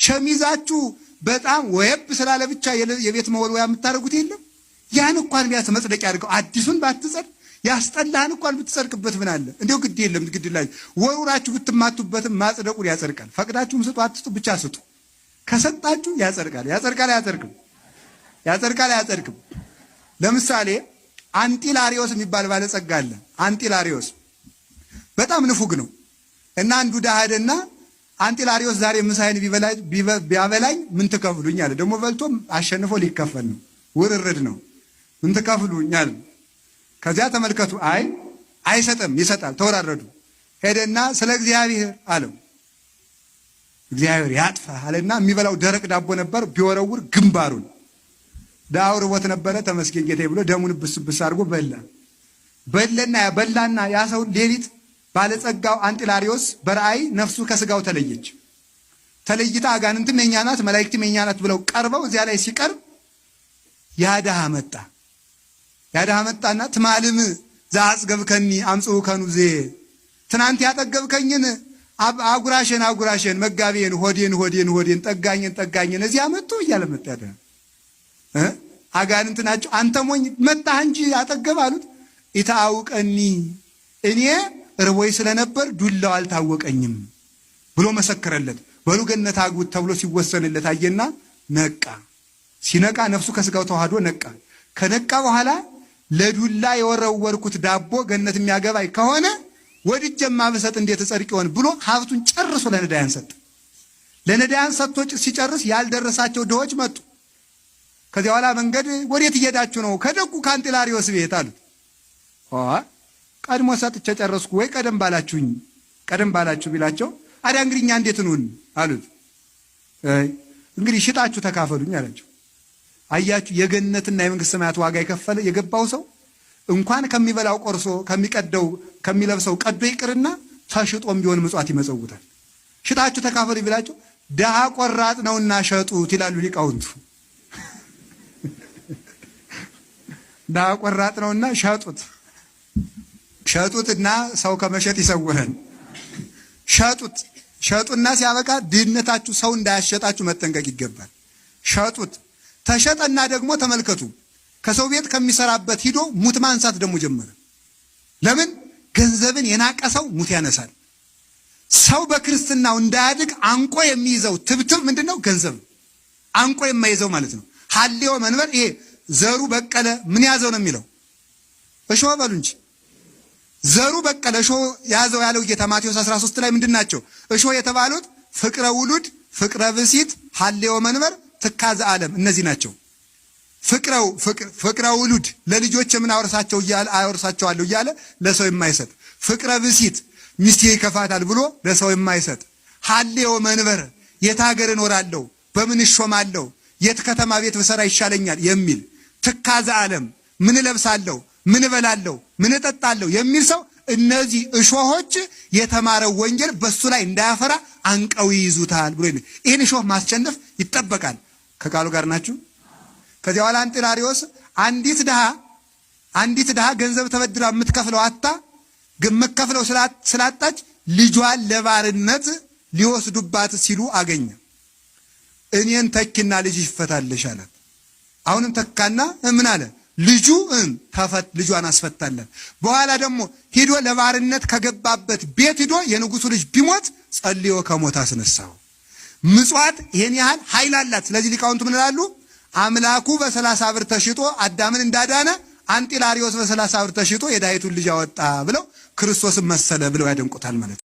ሸሚዛችሁ በጣም ወየብ ስላለ ብቻ የቤት መወልወያ የምታደርጉት የለም። ያን እንኳን ቢያስ መጽደቅ ያድርገው። አዲሱን ባትጸድ ያስጠላህን እንኳን ብትጸድቅበት ምን አለ? እንደው ግድ የለም ግድላችሁ ወሩራችሁ ብትማቱበትም ማጽደቁን ያጸድቃል። ፈቅዳችሁም ስጡ አትስጡ ብቻ ስጡ። ከሰጣችሁ ያጸድቃል። ያጸድቃል አያጸድቅም? ያጸድቃል አያጸድቅም? ለምሳሌ አንጢላሪዮስ የሚባል ባለጸጋ አለ። አንጢላሪዮስ በጣም ንፉግ ነው እና አንዱ ዳሃደና አንጢላሪዮስ ዛሬ ምሳዬን ቢያበላኝ ምን ትከፍሉኝ አለ። ደግሞ በልቶ አሸንፎ ሊከፈል ነው፣ ውርርድ ነው። ምን ትከፍሉኝ አለ። ከዚያ ተመልከቱ፣ አይሰጥም፣ ይሰጣል። ተወራረዱ። ሄደና ስለ እግዚአብሔር አለው። እግዚአብሔር ያጥፋ አለና የሚበላው ደረቅ ዳቦ ነበር፣ ቢወረውር ግንባሩን። ዳው ርቦት ነበረ፣ ተመስገን ጌታዬ ብሎ ደሙን ብስብስ አድርጎ በላና ያ ሰው ሌሊት ባለጸጋው አንጢላሪዮስ በራእይ ነፍሱ ከስጋው ተለይታ አጋንንትም የኛ ናት መላእክትም የኛ ናት ብለው ቀርበው እዚያ ላይ ሲቀርብ ያዳህ መጣና ትማልም ዘአጽገብከኒ አምጽኡ ከኑዜ ትናንት ያጠገብከኝን አጉራሽን መጋቤን ሆዴን ጠጋኝን እዚያ መጥቶ እያለ መጣ። አጋንንት ናቸው። አንተ ሞኝ መጣህ እንጂ አጠገብ አሉት። ኢታውቀኒ እኔ ርቦይ ስለነበር ዱላው አልታወቀኝም ብሎ መሰከረለት። በሉ ገነት አግቡት ተብሎ ሲወሰንለት አየና ነቃ። ሲነቃ ነፍሱ ከስጋው ተዋህዶ ነቃ። ከነቃ በኋላ ለዱላ የወረወርኩት ዳቦ ገነት የሚያገባይ ከሆነ ወድጀማ በሰጥ እንዴት ጸድቅ ይሆን ብሎ ሀብቱን ጨርሶ ለነዳያን ሰጠ። ለነዳያን ሰጥቶ ሲጨርስ ያልደረሳቸው ድሆች መጡ። ከዚያ በኋላ መንገድ ወዴት እየሄዳችሁ ነው? ከደጉ ከአንጢላሪዮስ ቤት አሉት። ቀድሞ ሰጥቼ ጨረስኩ ወይ ቀደም ባላችሁ ቢላቸው አዲያ እንግዲህ እኛ እንዴት እንሁን አሉት። እንግዲህ ሽጣችሁ ተካፈሉኝ አላቸው። አያችሁ የገነትና የመንግስት ሰማያት ዋጋ የገባው ሰው እንኳን ከሚበላው ቆርሶ ከሚቀደው ከሚለብሰው ቀዶ ይቅርና ተሽጦም ቢሆን ምጽዋት ይመጸውታል። ሽጣችሁ ተካፈሉኝ ቢላቸው ደሃ ቆራጥ ነውና ሸጡት ይላሉ ሊቃውንቱ። ደሃ ቆራጥ ነውና ሸጡትና ሰው ከመሸጥ ይሰውረን። ሸጡና ሲያበቃ ድህነታችሁ ሰው እንዳያሸጣችሁ መጠንቀቅ ይገባል። ሸጡት። ተሸጠና ደግሞ ተመልከቱ ከሰው ቤት ከሚሰራበት ሂዶ ሙት ማንሳት ደግሞ ጀመረ። ለምን? ገንዘብን የናቀሰው ሙት ያነሳል። ሰው በክርስትናው እንዳያድግ አንቆ የሚይዘው ትብትብ ምንድነው? ገንዘብ አንቆ የማይዘው ማለት ነው። ሐሌው መንበር ይሄ ዘሩ በቀለ ምን ያዘው ነው የሚለው? እሾህ በሉ እንጂ ዘሩ በቀለ እሾህ ያዘው ያለው ጌታ ማቴዎስ 13 ላይ ምንድናቸው እሾህ የተባሉት? ፍቅረ ውሉድ፣ ፍቅረ ብሲት፣ ሐሌው መንበር፣ ትካዘ ዓለም እነዚህ ናቸው። ፍቅረ ውሉድ ለልጆች ምን አወርሳቸዋለሁ እያለ ለሰው የማይሰጥ፣ ፍቅረ ብሲት ሚስቴ ይከፋታል ብሎ ለሰው የማይሰጥ፣ ሐሌው መንበር የት ሀገር እኖራለሁ በምን እሾማለሁ የት ከተማ ቤት ብሰራ ይሻለኛል የሚል፣ ትካዘ ዓለም ምን እለብሳለሁ ምን እበላለሁ ምን እጠጣለሁ የሚል ሰው እነዚህ እሾሆች የተማረው ወንጌል በሱ ላይ እንዳያፈራ አንቀው ይይዙታል ብሎ ይሄን እሾህ ማስቸነፍ ይጠበቃል። ከቃሉ ጋር ናችሁ? ከዚያ በኋላ አንጢላሪዮስ አንዲት ድሃ ገንዘብ ተበድራ የምትከፍለው የምትከፍለው ስላጣች ልጇን ለባርነት ሊወስዱባት ሲሉ አገኘ። እኔን ተኪና ልጅ ይፈታልሽ አላት። አሁንም ተካና ምን አለ? ልጇን አስፈታለን። በኋላ ደግሞ ሂዶ ለባርነት ከገባበት ቤት ሂዶ የንጉሱ ልጅ ቢሞት ጸልዮ ከሞት አስነሳው። ምጽዋት ይሄን ያህል ኃይል አላት። ስለዚህ ሊቃውንቱ ምን ይላሉ? አምላኩ በ30 ብር ተሽጦ አዳምን እንዳዳነ አንጢላሪዮስ በ30 ብር ተሽጦ የዳይቱን ልጅ አወጣ ብለው ክርስቶስን መሰለ ብለው ያደንቁታል ማለት ነው።